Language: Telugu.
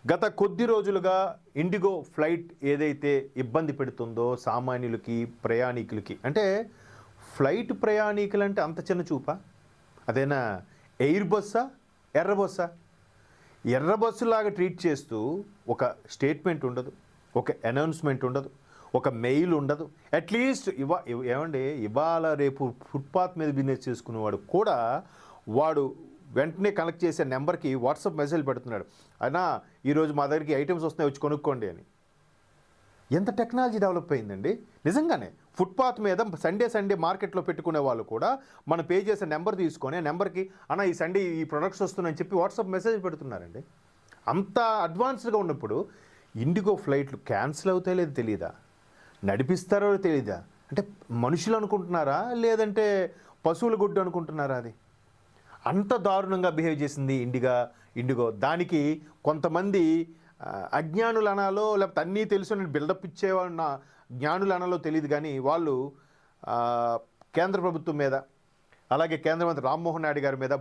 గత కొద్ది రోజులుగా ఇండిగో ఫ్లైట్ ఏదైతే ఇబ్బంది పెడుతుందో సామాన్యులకి ప్రయాణికులకి, అంటే ఫ్లైట్ ప్రయాణికులు అంటే అంత చిన్న చూపా? అదేనా ఎయిర్ బస్సా, ఎర్ర బస్సా? ఎర్ర బస్సులాగా ట్రీట్ చేస్తూ ఒక స్టేట్మెంట్ ఉండదు, ఒక అనౌన్స్మెంట్ ఉండదు, ఒక మెయిల్ ఉండదు. అట్లీస్ట్ ఏమండి, ఇవాళ రేపు ఫుట్పాత్ మీద బిజినెస్ చేసుకునేవాడు కూడా వాడు వెంటనే కనెక్ట్ చేసే నెంబర్కి వాట్సాప్ మెసేజ్ పెడుతున్నాడు, అయినా ఈరోజు మా దగ్గరికి ఐటమ్స్ వస్తున్నాయి వచ్చి కొనుక్కోండి అని. ఎంత టెక్నాలజీ డెవలప్ అయిందండి నిజంగానే. ఫుట్పాత్ మీద సండే మార్కెట్లో పెట్టుకునే వాళ్ళు కూడా మనం పే చేసే నెంబర్ తీసుకొని ఆ నెంబర్కి అన్న ఈ సండే ఈ ప్రొడక్ట్స్ వస్తున్నాయని చెప్పి వాట్సాప్ మెసేజ్ పెడుతున్నారండి. అంత అడ్వాన్స్డ్గా ఉన్నప్పుడు ఇండిగో ఫ్లైట్లు క్యాన్సిల్ అవుతాయో లేదో తెలియదా, నడిపిస్తారో తెలియదా? అంటే మనుషులు అనుకుంటున్నారా లేదంటే పశువుల గుడ్డు అనుకుంటున్నారా? అది అంత దారుణంగా బిహేవ్ చేసింది ఇండిగో. దానికి కొంతమంది అజ్ఞానులు అనాలో లేకపోతే అన్నీ తెలుసు నేను బిల్డప్ ఇచ్చేవాళ్ళ జ్ఞానులు అనాలో తెలియదు, కానీ వాళ్ళు కేంద్ర ప్రభుత్వం మీద అలాగే కేంద్ర మంత్రి రామ్మోహన్ నాయుడు గారి మీద